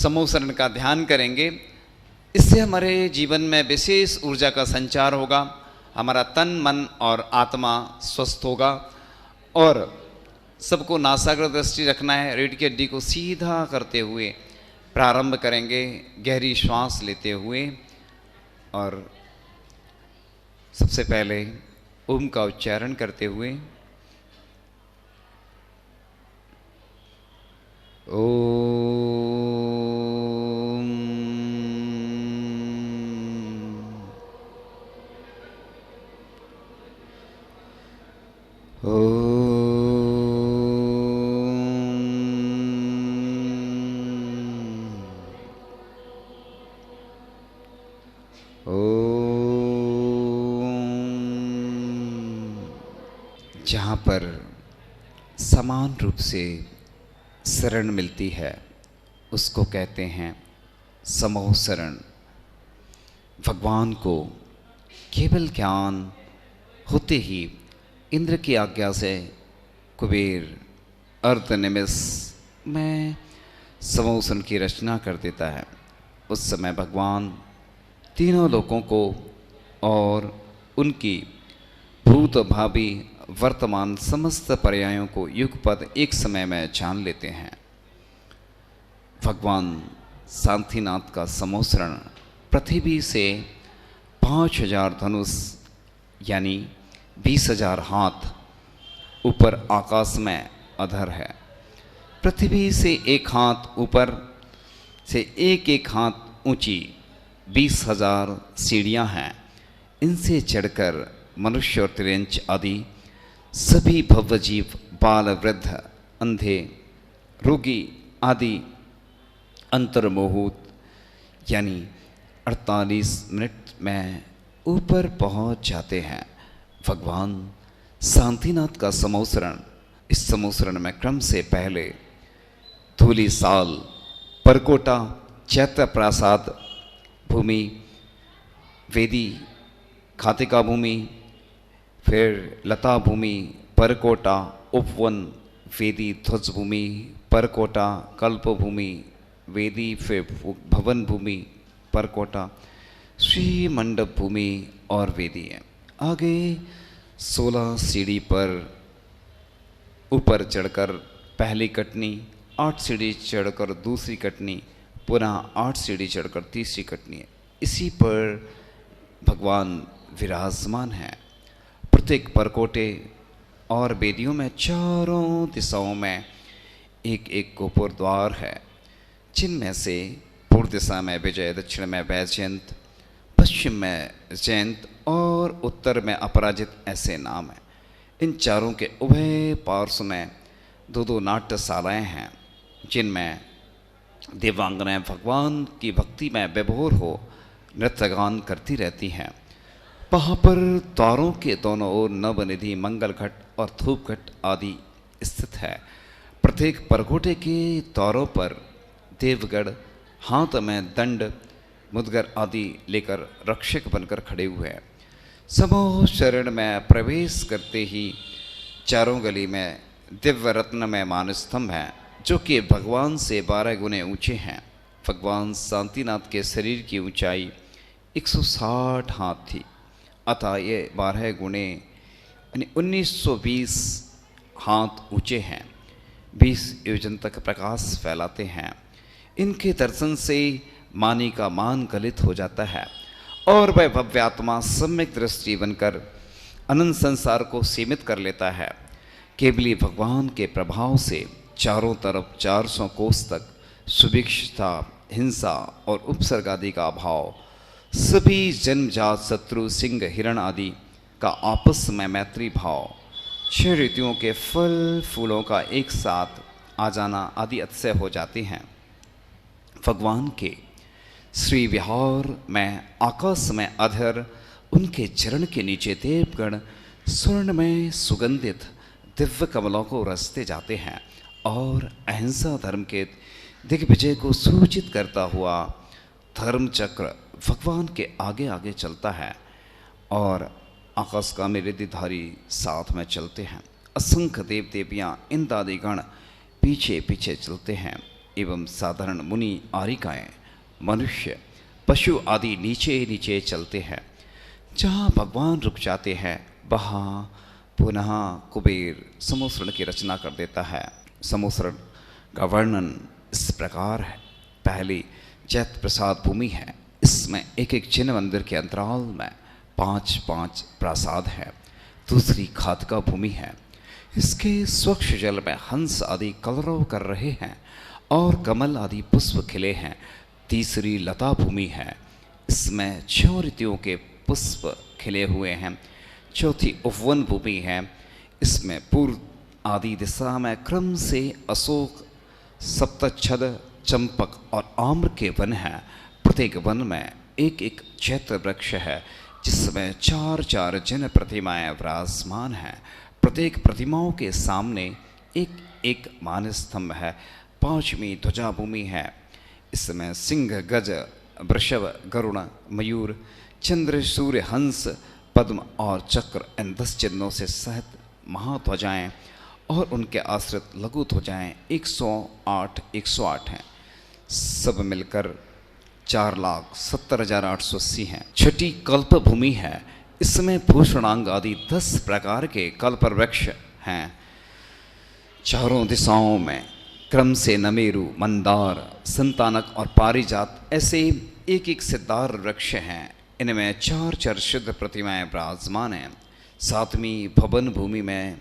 समूह शरण का ध्यान करेंगे। इससे हमारे जीवन में विशेष ऊर्जा का संचार होगा, हमारा तन मन और आत्मा स्वस्थ होगा। और सबको नासाग्र दृष्टि रखना है। रीढ़ की हड्डी को सीधा करते हुए प्रारंभ करेंगे, गहरी श्वास लेते हुए। और सबसे पहले ओम का उच्चारण करते हुए ओम। जहाँ पर समान रूप से शरण मिलती है उसको कहते हैं समूह शरण। भगवान को केवल ज्ञान होते ही इंद्र की आज्ञा से कुबेर अर्धनिमिष में समूह शरण की रचना कर देता है। उस समय भगवान तीनों लोकों को और उनकी भूत भावी वर्तमान समस्त पर्यायों को युगपद एक समय में जान लेते हैं। भगवान शांतिनाथ का समूह शरण पृथ्वी से 5000 धनुष यानी 20,000 हाथ ऊपर आकाश में अधर है। पृथ्वी से एक हाथ ऊपर से एक हाथ ऊंची 20,000 सीढ़ियां हैं। इनसे चढ़कर मनुष्य और तिरंच आदि सभी भव्य जीव, बाल, वृद्ध, अंधे, रोगी आदि अंतर्मोहित यानी 48 मिनट में ऊपर पहुंच जाते हैं। भगवान शांतिनाथ का समूह शरण, इस समूह शरण में क्रम से पहले धूली साल, परकोटा, चैत्य प्रासाद भूमि, वेदी खातिका भूमि, फिर लता भूमि, परकोटा, उपवन, वेदी ध्वज भूमि, परकोटा, कल्प भूमि, वेदी, फिर भवन भूमि, परकोटा, श्री मंडप भूमि और वेदी है। आगे 16 सीढ़ी पर ऊपर चढ़कर पहली कटनी, 8 सीढ़ी चढ़कर दूसरी कटनी, पुनः 8 सीढ़ी चढ़कर तीसरी कटनी है। इसी पर भगवान विराजमान है। प्रत्येक परकोटे और वेदियों में चारों दिशाओं में एक एक गोपुर द्वार है, जिनमें से पूर्व दिशा में विजय, दक्षिण में वैजयंत, पश्चिम में जयंत और उत्तर में अपराजित ऐसे नाम हैं। इन चारों के उभय पार्श्व में 2 नाट्यशालाएँ हैं, जिनमें देवांगनाएं भगवान की भक्ति में विभोर हो नृत्य गान करती रहती हैं। वहाँ पर द्वारों के दोनों ओर नवनिधि, मंगल घट और धूप घट आदि स्थित है। प्रत्येक परकोटे के द्वारों पर देवगण हाथ में दंड, मुद्गर आदि लेकर रक्षक बनकर खड़े हुए हैं। समूह शरण में प्रवेश करते ही चारों गली में दिव्य रत्न में मानस्तंभ हैं, जो कि भगवान से 12 गुने ऊंचे हैं। भगवान शांतिनाथ के शरीर की ऊंचाई 160 हाथ थी, अतः ये 12 गुणे यानी 1920 हाथ ऊंचे हैं, 20 योजन तक प्रकाश फैलाते हैं। इनके दर्शन से मानी का मान गलित हो जाता है और वह भव्य आत्मा सम्यक दृष्टि बनकर अनंत संसार को सीमित कर लेता है। केवली भगवान के प्रभाव से चारों तरफ 400 कोस तक सुभिक्षता, हिंसा और उपसर्ग आदि का अभाव, सभी जन्मजात शत्रु, सिंह, हिरण आदि का आपस में मैत्री भाव, 6 ऋतुओं के फल फूलों का एक साथ आ जाना आदि अतिशय हो जाती हैं। भगवान के श्री विहार में आकाश में अधर, उनके चरण के नीचे देवगण स्वर्ण में सुगंधित दिव्य कमलों को रचते जाते हैं और अहिंसा धर्म के दिग्विजय को सूचित करता हुआ धर्म चक्र भगवान के आगे आगे चलता है और आकाश का रिद्धिधारी साथ में चलते हैं। असंख्य देव देवियाँ इंद्रादिगण पीछे पीछे चलते हैं। एवं साधारण मुनि आरिकाएं, मनुष्य, पशु आदि नीचे नीचे चलते हैं। जहाँ भगवान रुक जाते हैं वहाँ पुनः कुबेर समूसरण की रचना कर देता है। समूसरण का वर्णन इस प्रकार है। पहली चैत्र प्रसाद भूमि है। इसमें एक एक चिन्ह मंदिर के अंतराल में 5-5 प्रासाद है। दूसरी खादका भूमि है। इसके स्वच्छ जल में हंस आदि कलरव कर रहे हैं और कमल आदि पुष्प खिले हैं। तीसरी लता भूमि है। इसमें 6 ऋतुओं के पुष्प खिले हुए हैं। चौथी उपवन भूमि है। इसमें पूर्व आदि दिशा में क्रम से अशोक, सप्तच्छद, चंपक और आम्र के वन हैं। प्रत्येक वन में एक एक चैत्र वृक्ष है जिसमें 4-4 जिन प्रतिमाएं विराजमान हैं। प्रत्येक प्रतिमाओं के सामने एक एक मान स्तंभ है। 5वीं ध्वजा भूमि है। इसमें सिंह, गज, वृषभ, गरुण, मयूर, चंद्र, सूर्य, हंस, पद्म और चक्र इन 10 चिन्हों से सहित महाध्वजाएं और उनके आश्रित लघु ध्वजाएं 108 हैं। सब मिलकर 4,70,880 हैं। छठी कल्प भूमि है। इसमें भूषणांग आदि 10 प्रकार के कल्प वृक्ष हैं। चारों दिशाओं में क्रम से नमेरु, मंदार, संतानक और पारिजात ऐसे एक एक सिद्धार वृक्ष हैं। इनमें 4 शुद्ध प्रतिमाएं विराजमान हैं। 7वीं भवन भूमि में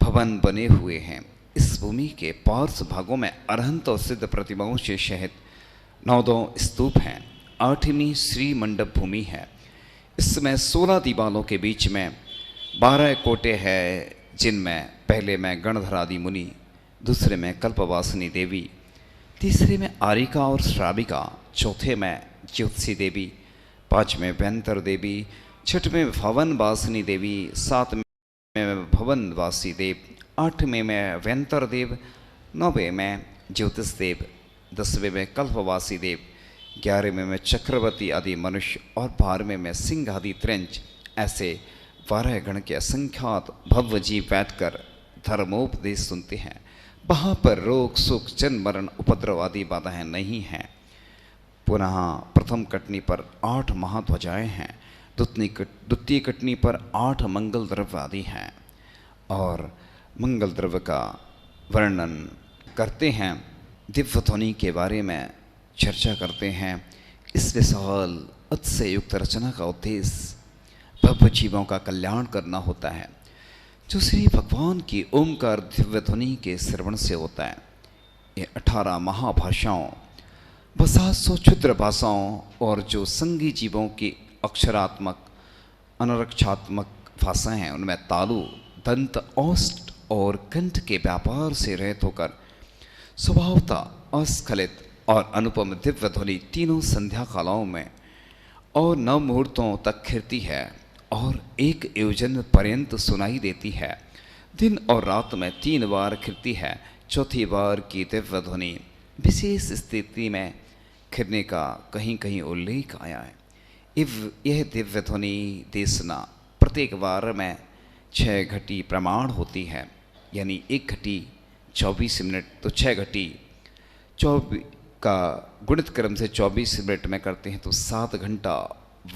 भवन बने हुए हैं। इस भूमि के पार्श्व भागों में अरहंत और सिद्ध प्रतिमाओं से सहित 9 स्तूप हैं। 8वीं श्री मंडप भूमि है। इसमें 16 दीवालों के बीच में 12 कोटे हैं, जिनमें पहले में गणधर आदि मुनि, दूसरे में कल्पवासिनी देवी, तीसरे में आरिका और श्राविका, चौथे में ज्योतिषी देवी, 5वें व्यंतर देवी, 6वें भवन वासिनी देवी, 7वें भवन वासी देव, 8वें में व्यंतर देव, 9वें में ज्योतिष देव, 10वें में कल्पवासी देव, 11वें में चक्रवर्ती आदि मनुष्य और 12वें में सिंह आदि त्रिंच, ऐसे 12 गण के असंख्यात भव्य जीव बैठकर धर्मोपदेश सुनते हैं। वहाँ पर रोग, सुख, जन्म, मरण, उपद्रव आदि बाधाएं नहीं हैं। पुनः प्रथम कटनी पर 8 महाध्वजाएं हैं। द्वितीय कटनी पर 8 मंगल द्रव्य आदि हैं और मंगल द्रव्य का वर्णन करते हैं। दिव्य ध्वनि के बारे में चर्चा करते हैं। इस विशाल अत से युक्त रचना का उद्देश्य भव्य जीवों का कल्याण करना होता है, जो श्री भगवान की ओमकार दिव्य ध्वनि के श्रवण से होता है। ये 18 महाभाषाओं, 700 क्षुद्र भाषाओं और जो संगी जीवों की अक्षरात्मक, अनरक्षात्मक भाषाएं हैं, उनमें तालु, दंत, औष्ठ और कंठ के व्यापार से रहित होकर स्वभावतः अस्खलित और अनुपम दिव्य ध्वनि तीनों संध्या कालों में और 9 मुहूर्तों तक खिरती है और 1 योजन पर्यंत सुनाई देती है। दिन और रात में 3 बार खिरती है। चौथी बार की दिव्य ध्वनि विशेष स्थिति में खिरने का कहीं कहीं उल्लेख आया है। यह दिव्य ध्वनि देशना प्रत्येक बार में 6 घटी प्रमाण होती है, यानी 1 घटी 24 मिनट, तो 6 घटी 24 का गुणित क्रम से 24 मिनट में करते हैं तो 7 घंटा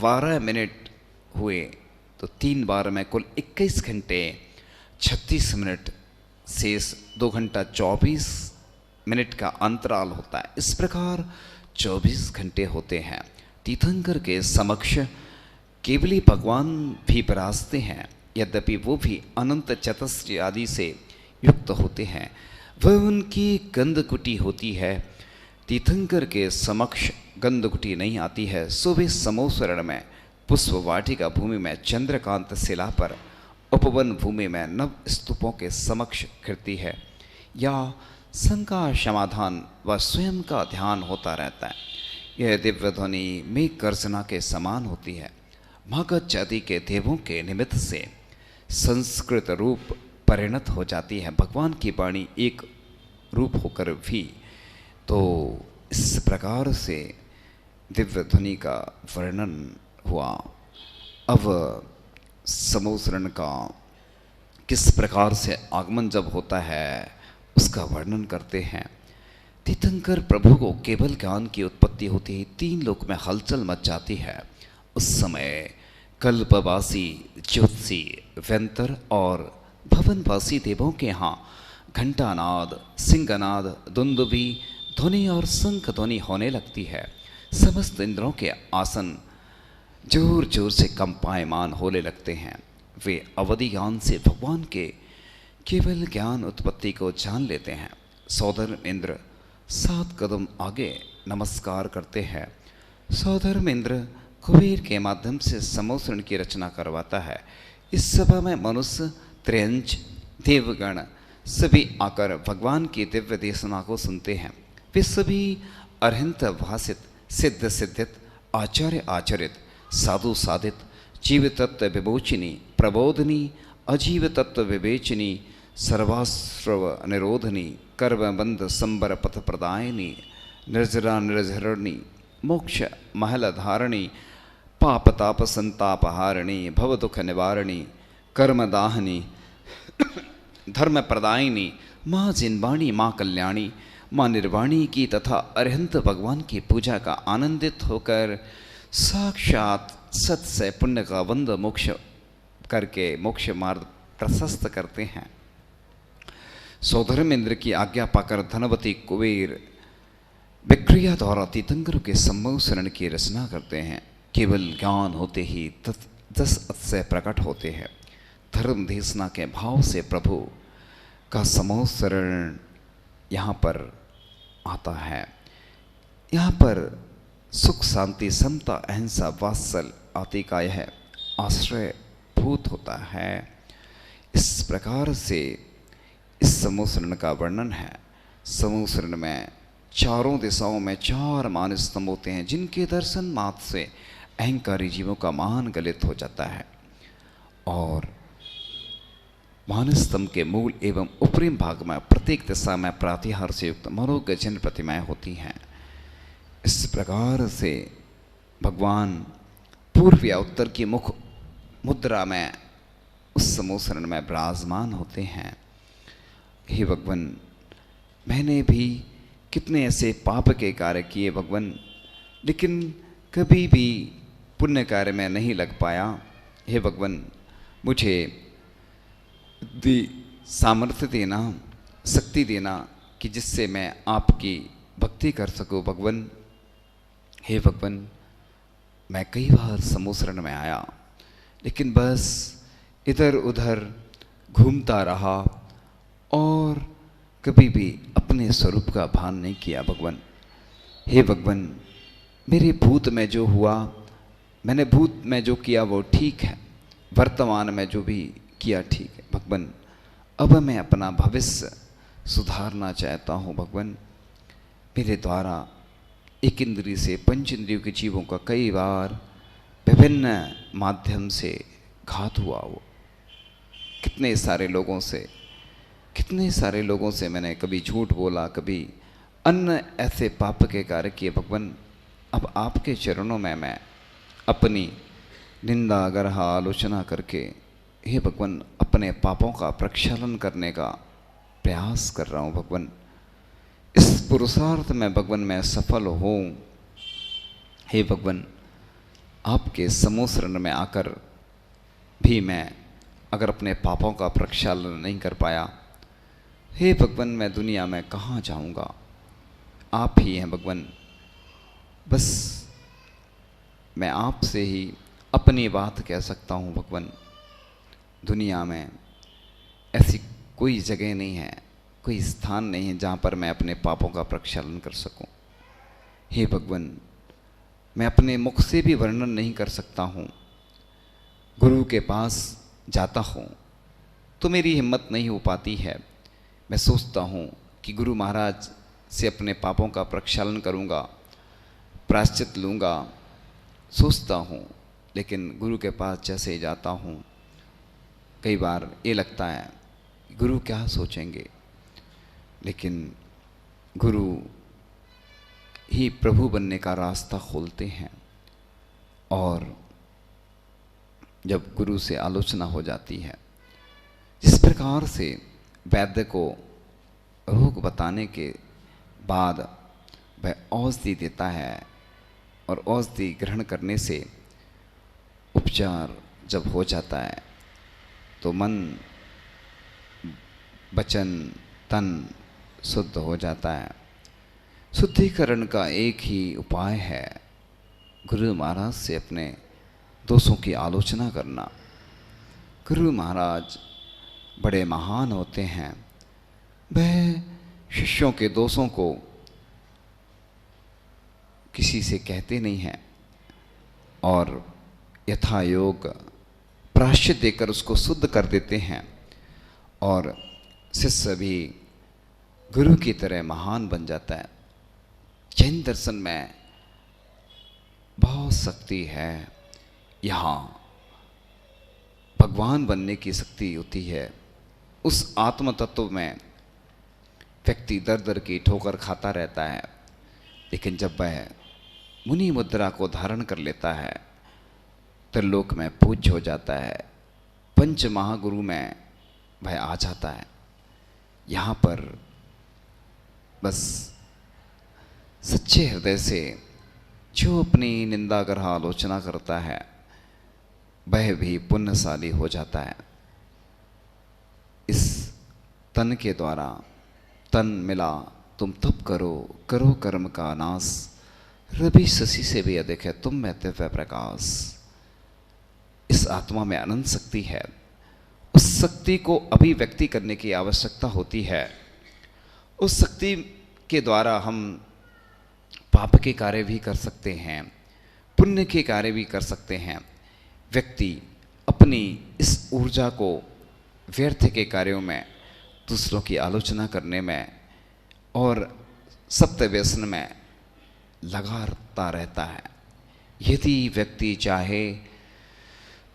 12 मिनट हुए, तो 3 बार में कुल 21 घंटे 36 मिनट, शेष 2 घंटा 24 मिनट का अंतराल होता है। इस प्रकार 24 घंटे होते हैं। तीर्थंकर के समक्ष केवली भगवान भी विराजते हैं, यद्यपि वो भी अनंत चतुष्ट आदि से युक्त होते हैं। वह उनकी गंधकुटी होती है। तीर्थंकर के समक्ष गंधकुटी नहीं आती है। सो वे समोसरण में पुष्प वाटिका भूमि में चंद्रकांत शिला पर, उपवन भूमि में नव स्तूपों के समक्ष खिरती है, या शंका समाधान व स्वयं का ध्यान होता रहता है। यह दिव्य ध्वनि मेघ गर्जना के समान होती है। मगध आदि के देवों के निमित्त से संस्कृत रूप परिणत हो जाती है। भगवान की वाणी एक रूप होकर भी, तो इस प्रकार से दिव्य ध्वनि का वर्णन हुआ। अब समोसरण का किस प्रकार से आगमन जब होता है उसका वर्णन करते हैं। तीर्थंकर प्रभु को केवल ज्ञान की उत्पत्ति होती ही 3 लोक में हलचल मच जाती है। उस समय कल्पवासी, ज्योतिषी, व्यंतर और भवनवासी देवों के यहाँ घंटानाद, सिंहनाद, दुंदुभी ध्वनि और शंख ध्वनि होने लगती है। समस्त इंद्रों के आसन जोर जोर से कंपायमान होने लगते हैं। वे अवधि ज्ञान से भगवान के केवल ज्ञान उत्पत्ति को जान लेते हैं। सौधर्म इंद्र 7 कदम आगे नमस्कार करते हैं। सौधर्म इंद्र कुबेर के माध्यम से समोसरण की रचना करवाता है। इस सभा में मनुष्य, त्रियंच, देवगण सभी आकर भगवान की दिव्य देशना को सुनते हैं। वे सभी अरहंत भाषित, सिद्ध सिद्धित, आचार्य आचरित, साधु साधित, जीव तत्व विमोचिनी, प्रबोधनी, अजीव तत्व विवेचिनी, सर्वाश्रव निरोधनी, कर्मबंध संबर पथ प्रदायनी, निर्जरा निर्झरणी, मोक्ष महल धारणी, पाप ताप संतापहारिणी, भव दुख निवारणी, कर्मदाहनी, धर्म प्रदायिनी, माँ जिनवाणी, माँ कल्याणी, माँ निर्वाणी की तथा अरहंत भगवान की पूजा का आनंदित होकर साक्षात सत से पुण्य का बंध मोक्ष करके मोक्ष मार्ग प्रशस्त करते हैं। सौधर्म इंद्र की आज्ञा पाकर धनवती कुबेर विक्रिया द्वारा तीर्थंकरों के सम्मोसरण की रचना करते हैं। केवल ज्ञान होते ही 10 अतिशय प्रकट होते हैं। धर्म देशना के भाव से प्रभु का सम्मोसरण यहाँ पर आता है। यहाँ पर सुख, शांति, समता, अहिंसा, वात्सल आदि का यह आश्रय भूत होता है। इस प्रकार से इस सम्मोसरण का वर्णन है। सम्मोसरण में चारों दिशाओं में 4 मान स्तंभ होते हैं, जिनके दर्शन मात्र से अहंकारी जीवों का मान गलित हो जाता है। और मान स्तंभ के मूल एवं ऊपरी भाग में प्रत्येक दिशा में प्रातिहार से युक्त मनोगजन प्रतिमाएं होती हैं। इस प्रकार से भगवान पूर्व या उत्तर की मुख मुद्रा में उस सम्मोसरण में विराजमान होते हैं। हे भगवान, मैंने भी कितने ऐसे पाप के कार्य किए भगवान, लेकिन कभी भी पुण्य कार्य में नहीं लग पाया। हे भगवान, मुझे सामर्थ्य देना, शक्ति देना कि जिससे मैं आपकी भक्ति कर सकूं भगवान। हे भगवान, मैं कई बार सम्मोसरण में आया, लेकिन बस इधर उधर घूमता रहा और कभी भी अपने स्वरूप का भान नहीं किया भगवान। हे भगवान, मेरे भूत में जो हुआ, मैंने भूत में जो किया वो ठीक है, वर्तमान में जो भी किया ठीक है भगवान। अब मैं अपना भविष्य सुधारना चाहता हूँ भगवान। मेरे द्वारा एक इंद्रिय से 5 इंद्रियों के जीवों का कई बार विभिन्न माध्यम से घात हुआ। वो कितने सारे लोगों से मैंने कभी झूठ बोला, कभी अन्य ऐसे पाप के कार्य किए भगवान। अब आपके चरणों में मैं अपनी निंदा, गर्ह, आलोचना करके हे भगवान अपने पापों का प्रक्षालन करने का प्रयास कर रहा हूँ भगवान। इस पुरुषार्थ में भगवान मैं सफल हूँ। हे भगवान, आपके सम्मोसरण में आकर भी मैं अगर अपने पापों का प्रक्षालन नहीं कर पाया, हे भगवान, मैं दुनिया में कहाँ जाऊँगा? आप ही हैं भगवान। बस मैं आपसे ही अपनी बात कह सकता हूँ भगवान। दुनिया में ऐसी कोई जगह नहीं है, कोई स्थान नहीं है जहाँ पर मैं अपने पापों का प्रक्षालन कर सकूं। हे भगवान, मैं अपने मुख से भी वर्णन नहीं कर सकता हूँ। गुरु के पास जाता हूँ तो मेरी हिम्मत नहीं हो पाती है। मैं सोचता हूँ कि गुरु महाराज से अपने पापों का प्रक्षालन करूँगा, प्रायश्चित लूँगा, सोचता हूँ। लेकिन गुरु के पास जैसे ही जाता हूँ, कई बार ये लगता है गुरु क्या सोचेंगे, लेकिन गुरु ही प्रभु बनने का रास्ता खोलते हैं। और जब गुरु से आलोचना हो जाती है, जिस प्रकार से वैद्य को रोग बताने के बाद वह औषधि देता है और औषधि ग्रहण करने से उपचार जब हो जाता है तो मन, वचन, तन शुद्ध हो जाता है। शुद्धिकरण का एक ही उपाय है, गुरु महाराज से अपने दोषों की आलोचना करना। गुरु महाराज बड़े महान होते हैं, वह शिष्यों के दोषों को किसी से कहते नहीं हैं और यथा योग प्रायश्चित देकर उसको शुद्ध कर देते हैं और शिष्य भी गुरु की तरह महान बन जाता है। जैन दर्शन में बहुत शक्ति है, यहाँ भगवान बनने की शक्ति होती है। उस आत्म तत्व में व्यक्ति दर दर की ठोकर खाता रहता है, लेकिन जब वह मुनि मुद्रा को धारण कर लेता है त्रिलोक में पूज्य हो जाता है, पंच महागुरु में वह आ जाता है। यहाँ पर बस सच्चे हृदय से जो अपनी निंदा ग्रह आलोचना करता है वह भी पुण्यशाली हो जाता है। इस तन के द्वारा, तन मिला तुम तप करो, करो कर्म का नाश, रवि शशि से भी अधिक है तुम में दिव्य प्रकाश। इस आत्मा में अनंत शक्ति है, उस शक्ति को अभिव्यक्ति करने की आवश्यकता होती है। उस शक्ति के द्वारा हम पाप के कार्य भी कर सकते हैं, पुण्य के कार्य भी कर सकते हैं। व्यक्ति अपनी इस ऊर्जा को व्यर्थ के कार्यों में, दूसरों की आलोचना करने में और सप्त व्यसन में लगाता रहता है। यदि व्यक्ति चाहे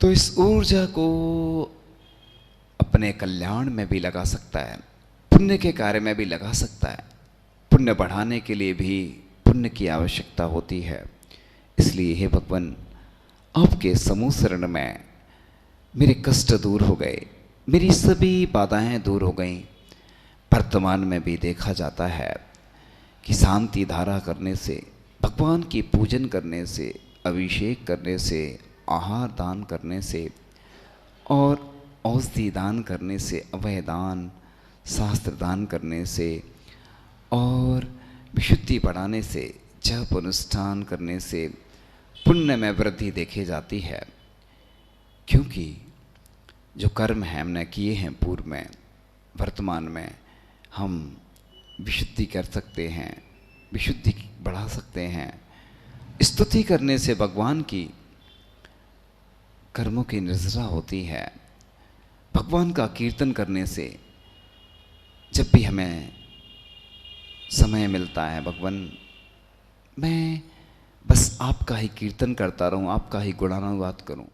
तो इस ऊर्जा को अपने कल्याण में भी लगा सकता है, पुण्य के कार्य में भी लगा सकता है। पुण्य बढ़ाने के लिए भी पुण्य की आवश्यकता होती है। इसलिए हे भगवान, आपके समूह शरण में मेरे कष्ट दूर हो गए, मेरी सभी बाधाएं दूर हो गईं। वर्तमान में भी देखा जाता है कि शांति धारा करने से, भगवान की पूजन करने से, अभिषेक करने से, आहार दान करने से और औषधि दान करने से, अभय दान, शास्त्र दान करने से और विशुद्धि बढ़ाने से, जप अनुष्ठान करने से पुण्य में वृद्धि देखी जाती है। क्योंकि जो कर्म है हमने किए हैं पूर्व में, वर्तमान में हम विशुद्धि कर सकते हैं, विशुद्धि बढ़ा सकते हैं। स्तुति करने से भगवान की कर्मों की निर्जरा होती है। भगवान का कीर्तन करने से जब भी हमें समय मिलता है, भगवान मैं बस आपका ही कीर्तन करता रहूं, आपका ही गुणानुवाद करूं।